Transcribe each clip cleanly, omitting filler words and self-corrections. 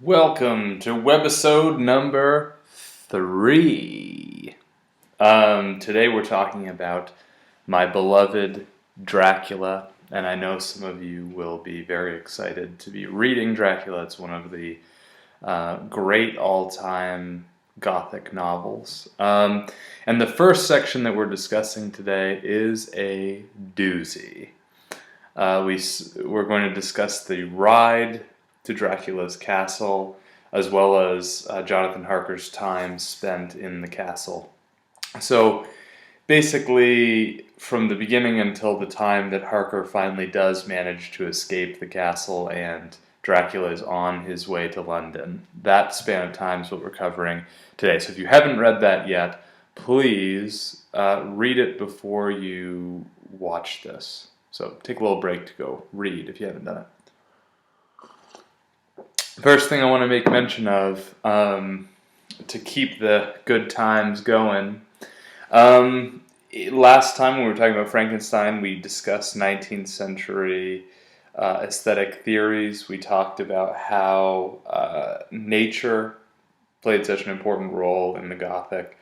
Welcome to Webisode number 3. Today we're talking about my beloved Dracula, and I know some of you will be very excited to be reading Dracula. It's one of the great all-time Gothic novels. And the first section that we're discussing today is a doozy. We're going to discuss the ride to Dracula's castle, as well as Jonathan Harker's time spent in the castle. So basically, from the beginning until the time that Harker finally does manage to escape the castle and Dracula is on his way to London, that span of time is what we're covering today. So if you haven't read that yet, please read it before you watch this. So take a little break to go read if you haven't done it. First thing I want to make mention of, to keep the good times going, last time when we were talking about Frankenstein, we discussed 19th century aesthetic theories. We talked about how nature played such an important role in the Gothic.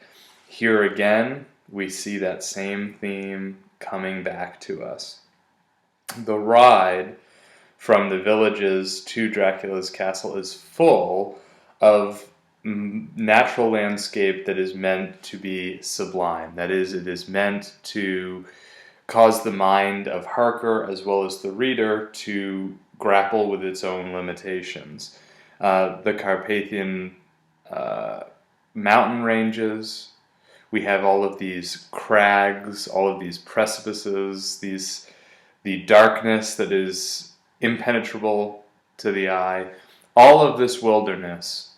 Here again, we see that same theme coming back to us. The ride from the villages to Dracula's castle is full of natural landscape that is meant to be sublime. That is, it is meant to cause the mind of Harker as well as the reader to grapple with its own limitations. The Carpathian mountain ranges, we have all of these crags, all of these precipices, the darkness that is impenetrable to the eye. All of this wilderness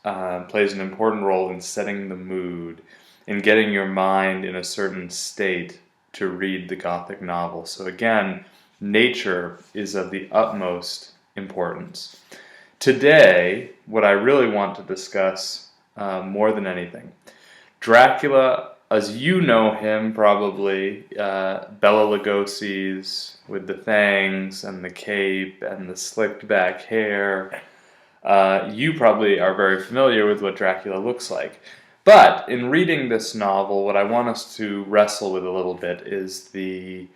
plays an important role in setting the mood, in getting your mind in a certain state to read the Gothic novel. So again, nature is of the utmost importance. Today, what I really want to discuss more than anything, Dracula, as you know him probably, Bela Lugosi's with the fangs and the cape and the slicked back hair. You probably are very familiar with what Dracula looks like. But in reading this novel, what I want us to wrestle with a little bit is the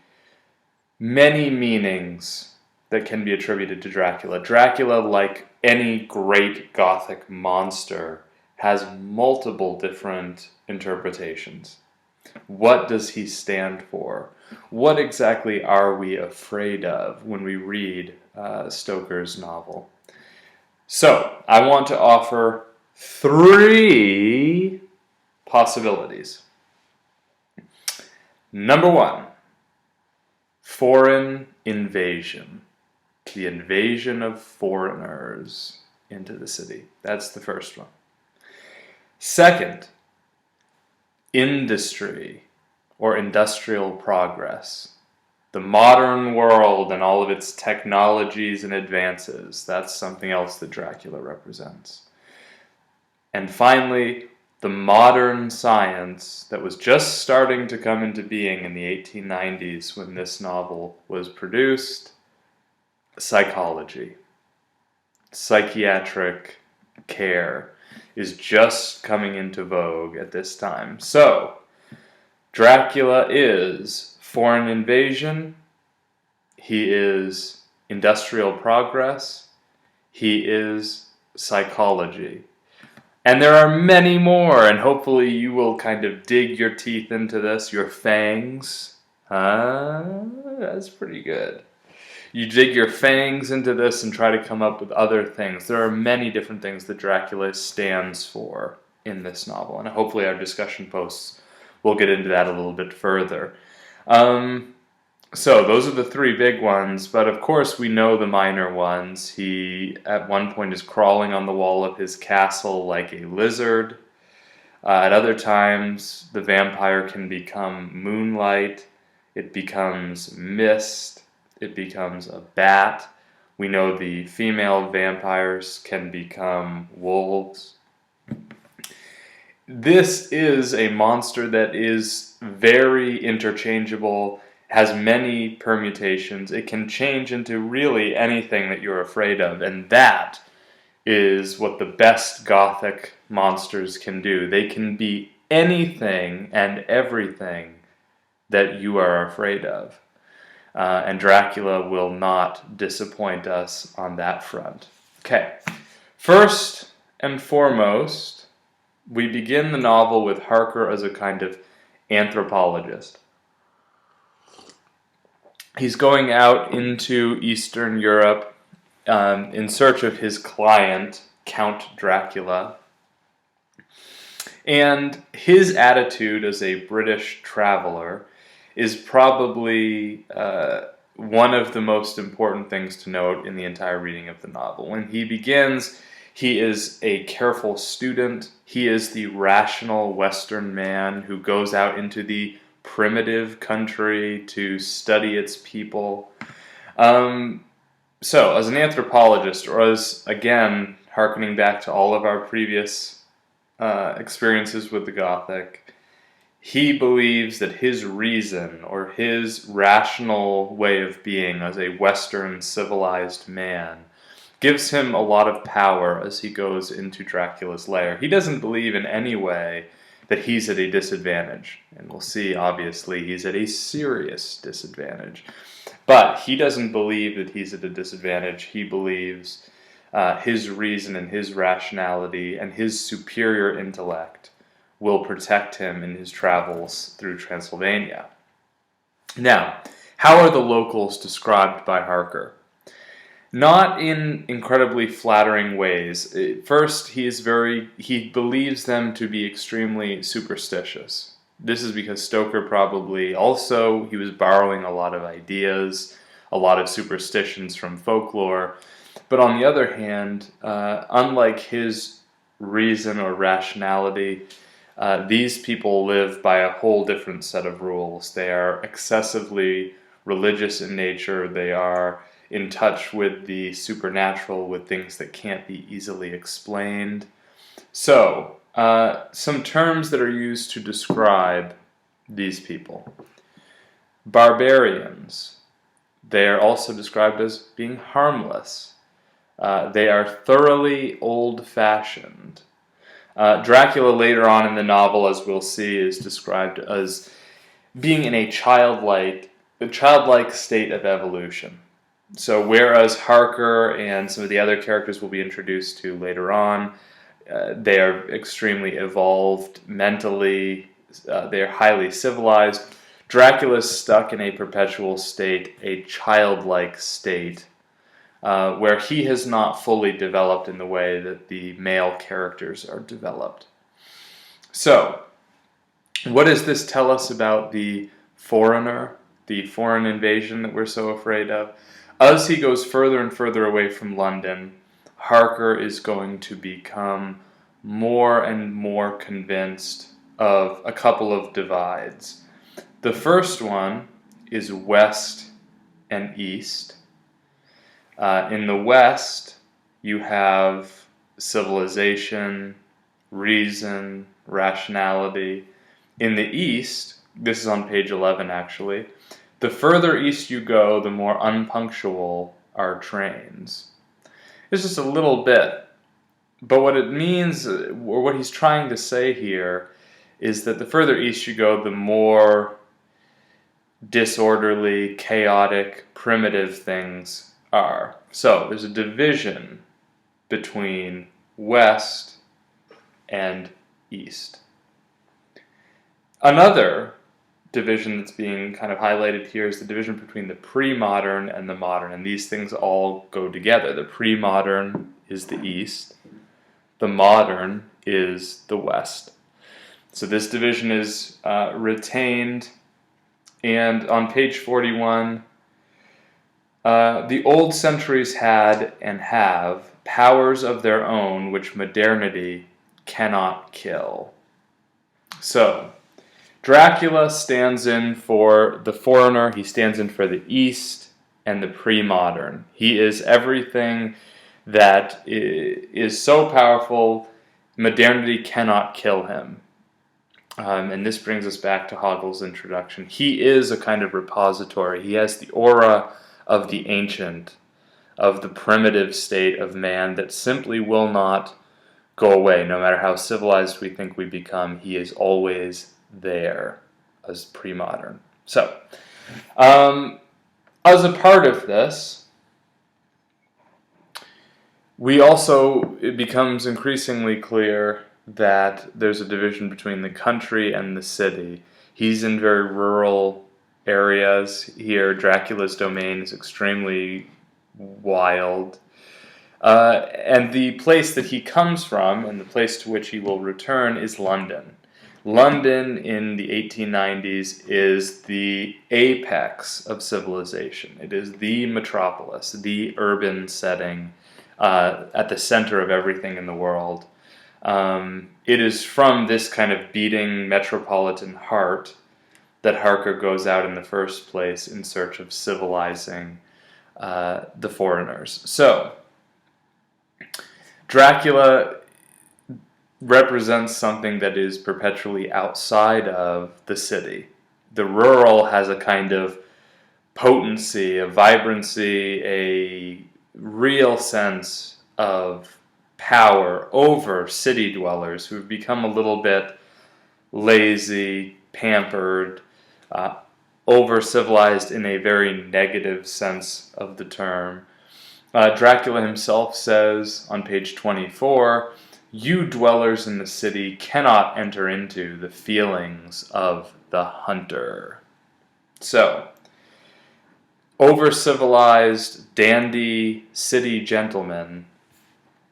many meanings that can be attributed to Dracula. Dracula, like any great Gothic monster, has multiple different interpretations. What does he stand for? What exactly are we afraid of when we read Stoker's novel? So, I want to offer 3 possibilities. Number 1, foreign invasion. The invasion of foreigners into the city. That's the first one. Second, industry or industrial progress. The modern world and all of its technologies and advances. That's something else that Dracula represents. And finally, the modern science that was just starting to come into being in the 1890s when this novel was produced. Psychology. Psychiatric care is just coming into vogue at this time. So, Dracula is foreign invasion, he is industrial progress, he is psychology. And there are many more, and hopefully you will kind of dig your teeth into this, your fangs. That's pretty good. You dig your fangs into this and try to come up with other things. There are many different things that Dracula stands for in this novel, and hopefully our discussion posts will get into that a little bit further. So those are the 3 big ones, but of course we know the minor ones. He at one point is crawling on the wall of his castle like a lizard. At other times the vampire can become moonlight, it becomes mist, it becomes a bat. We know the female vampires can become wolves. This is a monster that is very interchangeable, has many permutations. It can change into really anything that you're afraid of, and that is what the best Gothic monsters can do. They can be anything and everything that you are afraid of. And Dracula will not disappoint us on that front. Okay, first and foremost, we begin the novel with Harker as a kind of anthropologist. He's going out into Eastern Europe in search of his client, Count Dracula. And his attitude as a British traveler is probably one of the most important things to note in the entire reading of the novel. When he begins, he is a careful student. He is the rational Western man who goes out into the primitive country to study its people. So, as an anthropologist, or as, again, hearkening back to all of our previous experiences with the Gothic, he believes that his reason, or his rational way of being as a Western civilized man, gives him a lot of power as he goes into Dracula's lair. He doesn't believe in any way that he's at a disadvantage. And we'll see, obviously, he's at a serious disadvantage. But he doesn't believe that he's at a disadvantage. He believes his reason and his rationality and his superior intellect will protect him in his travels through Transylvania. Now, how are the locals described by Harker? Not in incredibly flattering ways. First, he believes them to be extremely superstitious. This is because Stoker probably also, he was borrowing a lot of ideas, a lot of superstitions from folklore. But on the other hand, unlike his reason or rationality, these people live by a whole different set of rules. They are excessively religious in nature. They are in touch with the supernatural, with things that can't be easily explained. So, some terms that are used to describe these people. Barbarians. They are also described as being harmless. They are thoroughly old-fashioned. Dracula later on in the novel, as we'll see, is described as being in a childlike state of evolution. So whereas Harker and some of the other characters we'll be introduced to later on, they are extremely evolved mentally, they are highly civilized, Dracula's stuck in a perpetual state, a childlike state, where he has not fully developed in the way that the male characters are developed. So, what does this tell us about the foreigner, the foreign invasion that we're so afraid of? As he goes further and further away from London, Harker is going to become more and more convinced of a couple of divides. The first one is West and East. In the West, you have civilization, reason, rationality. In the East, this is on page 11 actually, the further east you go, the more unpunctual are trains. It's just a little bit. But what it means, or what he's trying to say here, is that the further east you go, the more disorderly, chaotic, primitive things are. So there's a division between West and East. Another division that's being kind of highlighted here is the division between the pre-modern and the modern, and these things all go together. The pre-modern is the East, the modern is the West. So this division is retained, and on page 41, the old centuries had and have powers of their own which modernity cannot kill. So, Dracula stands in for the foreigner, he stands in for the East and the pre-modern. He is everything that is so powerful, modernity cannot kill him. And this brings us back to Hoggle's introduction. He is a kind of repository. He has the aura of the ancient, of the primitive state of man that simply will not go away. No matter how civilized we think we become, he is always there as pre-modern. So, as a part of this, it becomes increasingly clear that there's a division between the country and the city. He's in very rural areas here. Dracula's domain is extremely wild. And the place that he comes from, and the place to which he will return, is London. London in the 1890s is the apex of civilization. It is the metropolis, the urban setting at the center of everything in the world. It is from this kind of beating metropolitan heart that Harker goes out in the first place in search of civilizing the foreigners. So, Dracula represents something that is perpetually outside of the city. The rural has a kind of potency, a vibrancy, a real sense of power over city dwellers who've become a little bit lazy, pampered, over-civilized in a very negative sense of the term. Dracula himself says on page 24, "You dwellers in the city cannot enter into the feelings of the hunter." So, over-civilized, dandy city gentlemen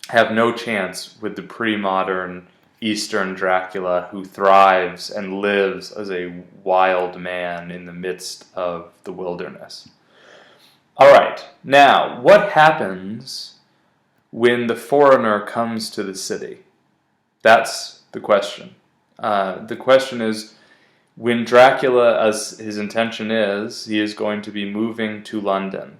have no chance with the pre-modern Eastern Dracula who thrives and lives as a wild man in the midst of the wilderness. Alright, now, what happens when the foreigner comes to the city? That's the question. The question is, when Dracula, as his intention is, he is going to be moving to London.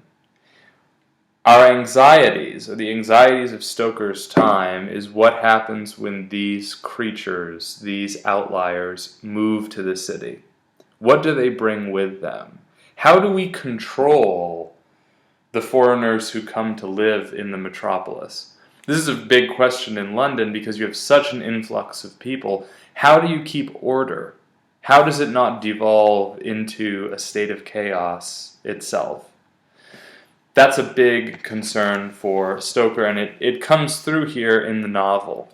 Our anxieties, or the anxieties of Stoker's time, is what happens when these creatures, these outliers, move to the city. What do they bring with them? How do we control the foreigners who come to live in the metropolis? This is a big question in London because you have such an influx of people. How do you keep order? How does it not devolve into a state of chaos itself? That's a big concern for Stoker, and it comes through here in the novel.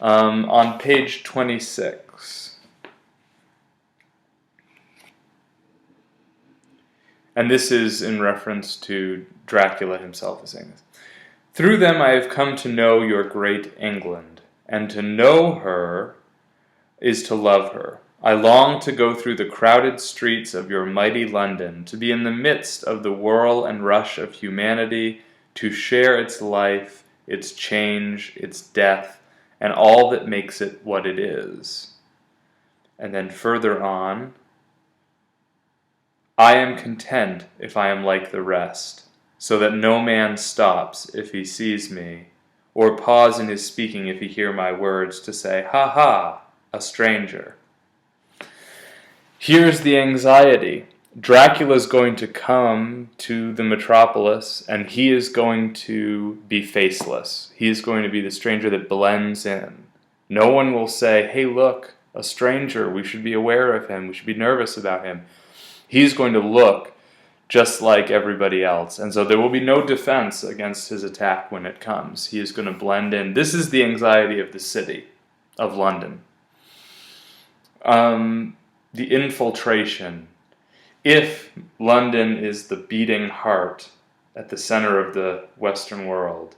On page 26. And this is in reference to Dracula himself saying this. "Through them I have come to know your great England, and to know her is to love her. I long to go through the crowded streets of your mighty London, to be in the midst of the whirl and rush of humanity, to share its life, its change, its death, and all that makes it what it is." And then further on, "I am content if I am like the rest, so that no man stops if he sees me, or pause in his speaking if he hear my words, to say, 'Ha ha, a stranger.'" Here's the anxiety. Dracula's going to come to the metropolis, and he is going to be faceless. He is going to be the stranger that blends in. No one will say, "Hey, look, a stranger, we should be aware of him, we should be nervous about him." He's going to look just like everybody else, and so there will be no defense against his attack when it comes. He is going to blend in. This is the anxiety of the city of London. The infiltration. If London is the beating heart at the center of the Western world,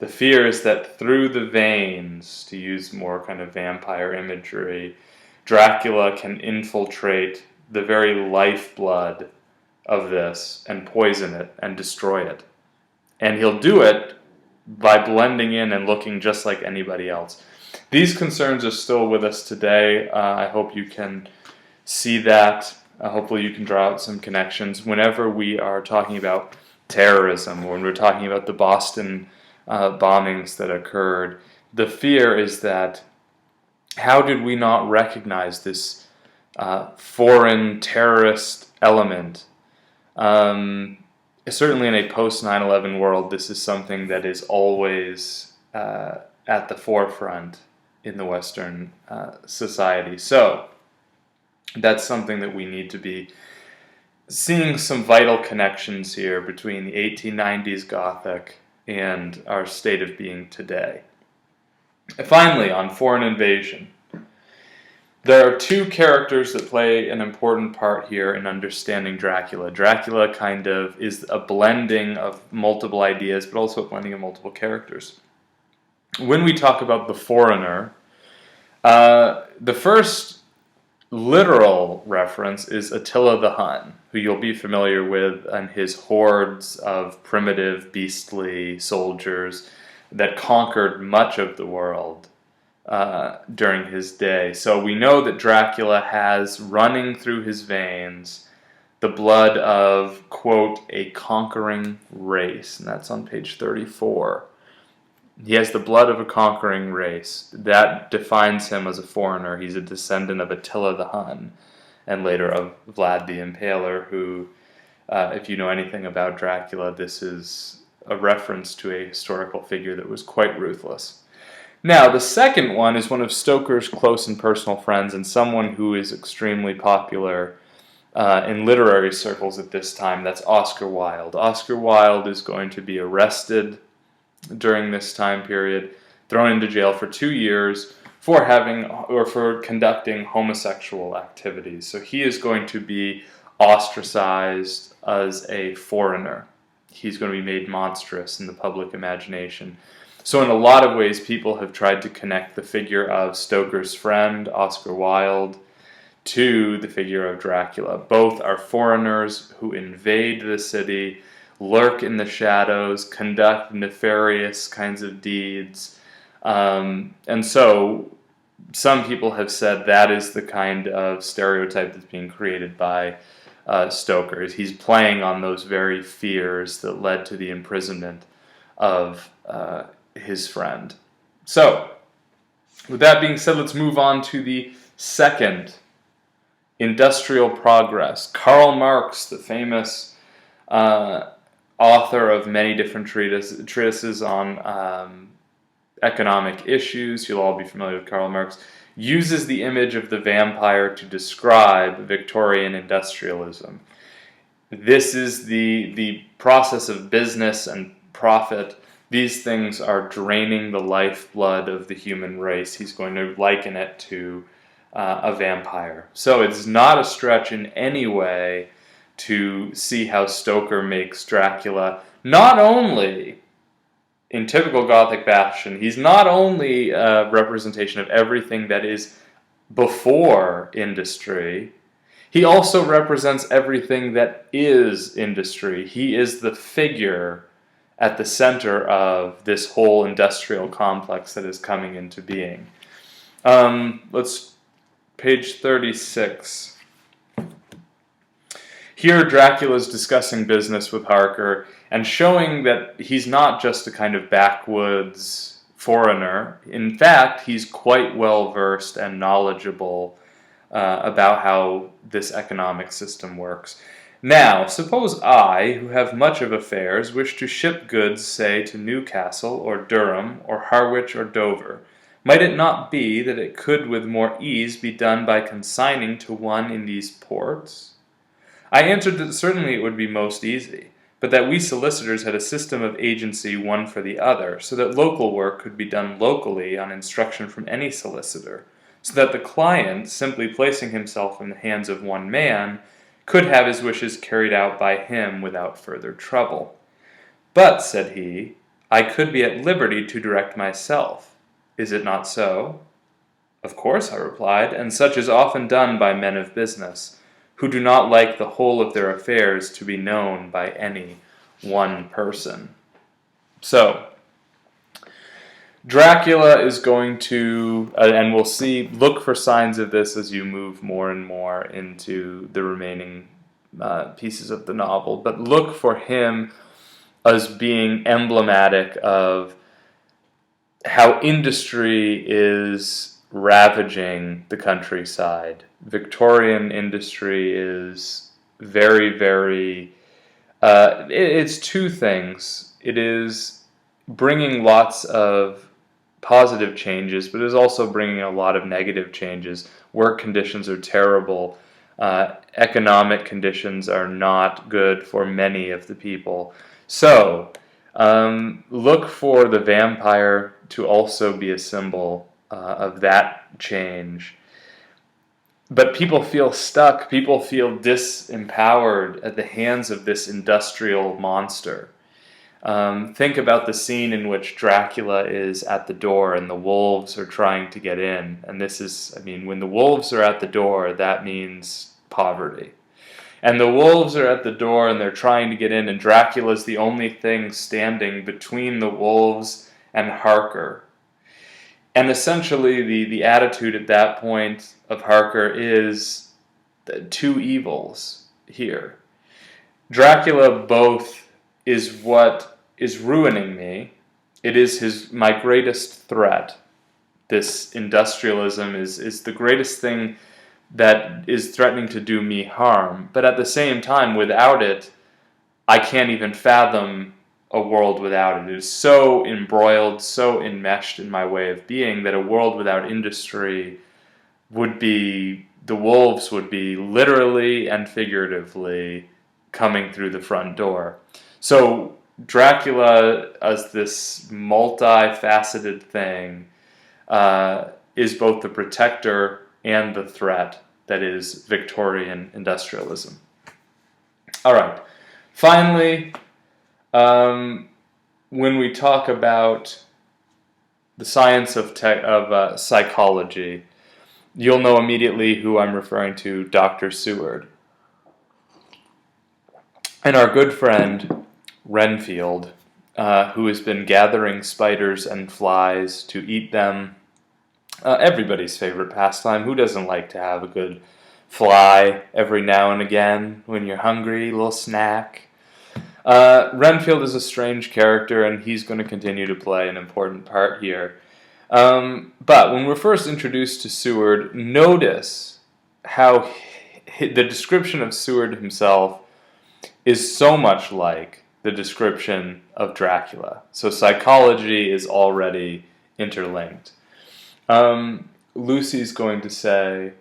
the fear is that through the veins, to use more kind of vampire imagery, Dracula can infiltrate the very lifeblood of this and poison it and destroy it. And he'll do it by blending in and looking just like anybody else. These concerns are still with us today. I hope you can see that. Hopefully you can draw out some connections. Whenever we are talking about terrorism, or when we're talking about the Boston bombings that occurred, the fear is that how did we not recognize this foreign terrorist element certainly in a post 9/11 world, this is something that is always at the forefront in the Western society. So that's something that we need to be seeing some vital connections here between the 1890s Gothic and our state of being today. And finally, on foreign invasion, there are two characters that play an important part here in understanding Dracula. Dracula kind of is a blending of multiple ideas, but also a blending of multiple characters. When we talk about the foreigner, the first literal reference is Attila the Hun, who you'll be familiar with, and his hordes of primitive, beastly soldiers that conquered much of the world during his day. So we know that Dracula has running through his veins the blood of, quote, a conquering race, and that's on page 34. He has the blood of a conquering race. That defines him as a foreigner. He's a descendant of Attila the Hun, and later of Vlad the Impaler, who, if you know anything about Dracula, this is a reference to a historical figure that was quite ruthless. Now, the second one is one of Stoker's close and personal friends, and someone who is extremely popular in literary circles at this time. That's Oscar Wilde. Oscar Wilde is going to be arrested during this time period, thrown into jail for 2 years for conducting homosexual activities. So he is going to be ostracized as a foreigner. He's going to be made monstrous in the public imagination. So in a lot of ways, people have tried to connect the figure of Stoker's friend, Oscar Wilde, to the figure of Dracula. Both are foreigners who invade the city, lurk in the shadows, conduct nefarious kinds of deeds. And so some people have said that is the kind of stereotype that's being created by Stoker. He's playing on those very fears that led to the imprisonment of his friend. So, with that being said, let's move on to the second, industrial progress. Karl Marx, the famous author of many different treatises on economic issues, you'll all be familiar with Karl Marx, uses the image of the vampire to describe Victorian industrialism. This is the process of business and profit. These things are draining the lifeblood of the human race. He's going to liken it to a vampire. So it's not a stretch in any way to see how Stoker makes Dracula not only in typical Gothic fashion, he's not only a representation of everything that is before industry, he also represents everything that is industry. He is the figure at the center of this whole industrial complex that is coming into being. Let's page 36. Here, Dracula is discussing business with Harker and showing that he's not just a kind of backwoods foreigner. In fact, he's quite well versed and knowledgeable about how this economic system works. Now, suppose I, who have much of affairs, wish to ship goods, say, to Newcastle, or Durham, or Harwich, or Dover. Might it not be that it could with more ease be done by consigning to one in these ports? I answered that certainly it would be most easy, but that we solicitors had a system of agency one for the other, so that local work could be done locally on instruction from any solicitor, so that the client, simply placing himself in the hands of one man, could have his wishes carried out by him without further trouble. But, said he, I could be at liberty to direct myself. Is it not so? Of course, I replied, and such is often done by men of business, who do not like the whole of their affairs to be known by any one person. So, Dracula is going to, and we'll see, look for signs of this as you move more and more into the remaining pieces of the novel, but look for him as being emblematic of how industry is ravaging the countryside. Victorian industry is very, very It's two things. It is bringing lots of positive changes, but it is also bringing a lot of negative changes. Work conditions are terrible. Economic conditions are not good for many of the people. So, look for the vampire to also be a symbol of that change. But people feel stuck, people feel disempowered at the hands of this industrial monster. Think about the scene in which Dracula is at the door and the wolves are trying to get in. And this is, I mean, when the wolves are at the door, that means poverty. And the wolves are at the door and they're trying to get in, and Dracula's the only thing standing between the wolves and Harker. And essentially, the attitude at that point of Harker is the two evils here. Dracula both is what is ruining me. It is my greatest threat. This industrialism is the greatest thing that is threatening to do me harm. But at the same time, without it, I can't even fathom a world without it. It is so embroiled, so enmeshed in my way of being that a world without industry would be, the wolves would be literally and figuratively coming through the front door. So Dracula, as this multifaceted thing, is both the protector and the threat that is Victorian industrialism. All right. Finally, when we talk about the science of psychology, you'll know immediately who I'm referring to, Dr. Seward. And our good friend, Renfield, who has been gathering spiders and flies to eat them. Everybody's favorite pastime. Who doesn't like to have a good fly every now and again when you're hungry, a little snack? Renfield is a strange character, and he's going to continue to play an important part here. But when we're first introduced to Seward, notice how the description of Seward himself is so much like the description of Dracula. So psychology is already interlinked. Lucy's going to say,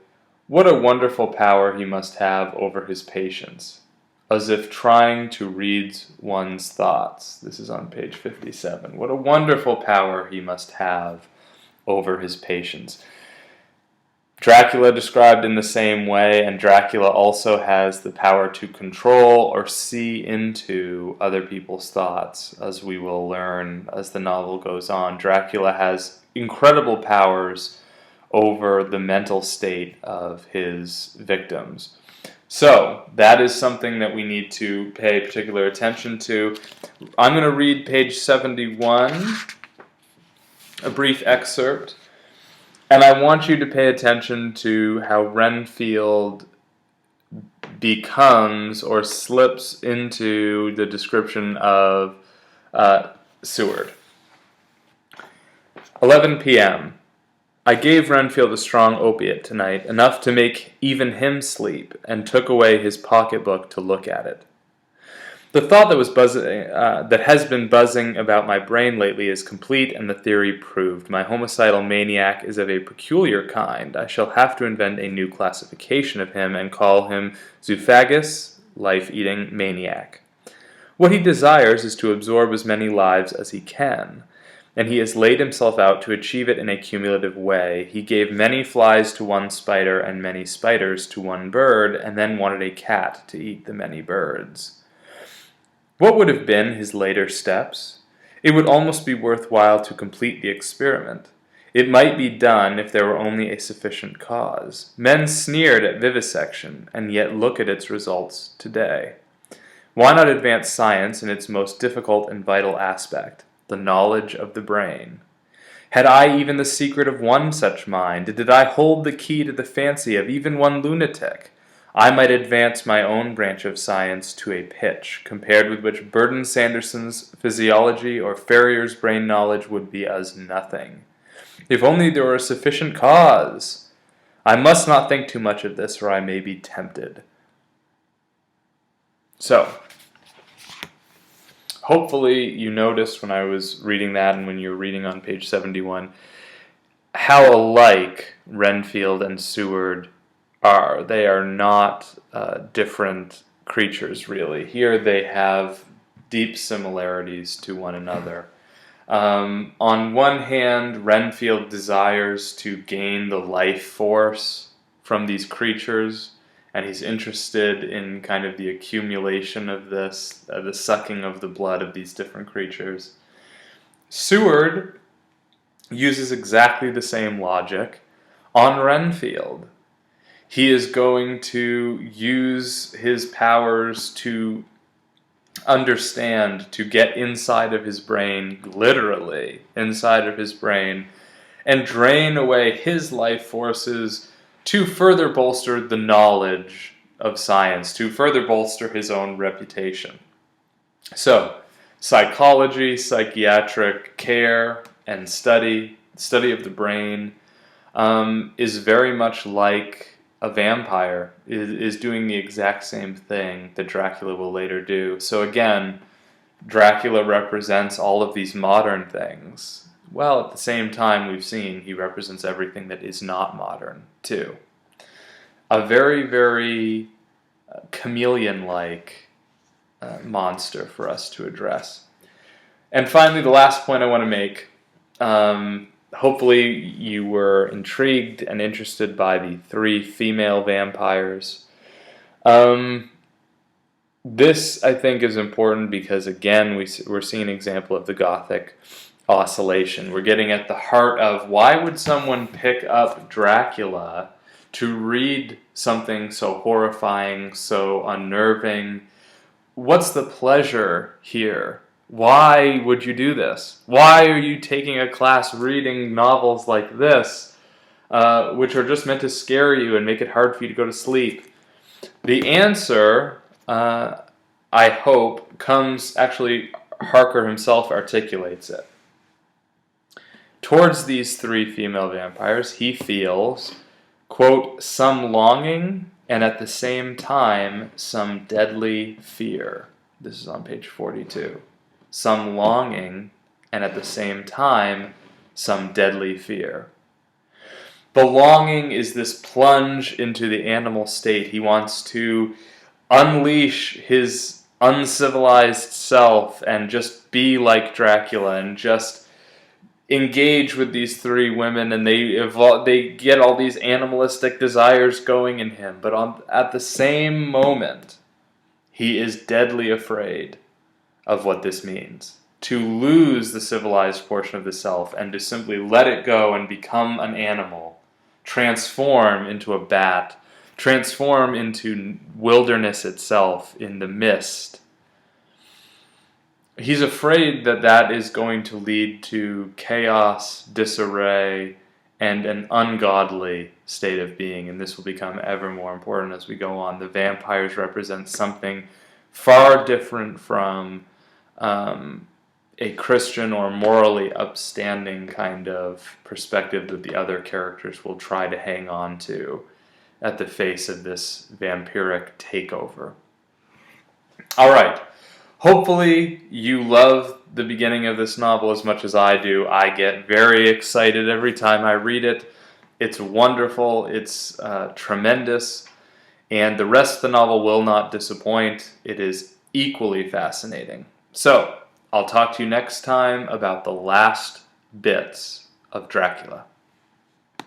"What a wonderful power he must have over his patients," as if trying to read one's thoughts. This is on page 57. What a wonderful power he must have over his patients. Dracula described in the same way, and Dracula also has the power to control or see into other people's thoughts, as we will learn as the novel goes on. Dracula has incredible powers over the mental state of his victims. So, that is something that we need to pay particular attention to. I'm going to read page 71, a brief excerpt, and I want you to pay attention to how Renfield becomes or slips into the description of Seward. 11 p.m. I gave Renfield a strong opiate tonight, enough to make even him sleep, and took away his pocketbook to look at it. The thought that has been buzzing about my brain lately is complete, and the theory proved. My homicidal maniac is of a peculiar kind. I shall have to invent a new classification of him and call him zoophagous, life-eating maniac. What he desires is to absorb as many lives as he can, and he has laid himself out to achieve it in a cumulative way. He gave many flies to one spider and many spiders to one bird, and then wanted a cat to eat the many birds. What would have been his later steps? It would almost be worthwhile to complete the experiment. It might be done if there were only a sufficient cause. Men sneered at vivisection, and yet look at its results today. Why not advance science in its most difficult and vital aspect, the knowledge of the brain? Had I even the secret of one such mind? Did I hold the key to the fancy of even one lunatic? I might advance my own branch of science to a pitch, compared with which Burton Sanderson's physiology or Ferrier's brain knowledge would be as nothing. If only there were a sufficient cause! I must not think too much of this, or I may be tempted. So, hopefully you noticed when I was reading that and when you were reading on page 71 how alike Renfield and Seward are. They are not different creatures, really. Here they have deep similarities to one another. On one hand, Renfield desires to gain the life force from these creatures, and he's interested in kind of the accumulation of this, the sucking of the blood of these different creatures. Seward uses exactly the same logic on Renfield. He is going to use his powers to understand, to get inside of his brain, literally inside of his brain, and drain away his life forces to further bolster the knowledge of science, to further bolster his own reputation. So, psychology, psychiatric care, and study of the brain is very much like a vampire, is doing the exact same thing that Dracula will later do. So again, Dracula represents all of these modern things. Well, at the same time, we've seen he represents everything that is not modern, too. A very, very chameleon-like monster for us to address. And finally, the last point I want to make, hopefully you were intrigued and interested by the 3 female vampires. This, I think, is important because, again, we're seeing an example of the Gothic oscillation. We're getting at the heart of why would someone pick up Dracula to read something so horrifying, so unnerving? What's the pleasure here? Why would you do this? Why are you taking a class reading novels like this, which are just meant to scare you and make it hard for you to go to sleep? The answer, I hope, comes, actually, Harker himself articulates it. Towards these 3 female vampires, he feels, quote, some longing and at the same time some deadly fear. This is on page 42. Some longing and at the same time some deadly fear. The longing is this plunge into the animal state. He wants to unleash his uncivilized self and just be like Dracula and just engage with these 3 women, and they get all these animalistic desires going in him. But at the same moment, he is deadly afraid of what this means. To lose the civilized portion of the self and to simply let it go and become an animal, transform into a bat, transform into wilderness itself in the mist. He's afraid that that is going to lead to chaos, disarray, and an ungodly state of being, and this will become ever more important as we go on. The vampires represent something far different from a Christian or morally upstanding kind of perspective that the other characters will try to hang on to at the face of this vampiric takeover. All right. Hopefully you love the beginning of this novel as much as I do. I get very excited every time I read it. It's wonderful. It's tremendous. And the rest of the novel will not disappoint. It is equally fascinating. So, I'll talk to you next time about the last bits of Dracula.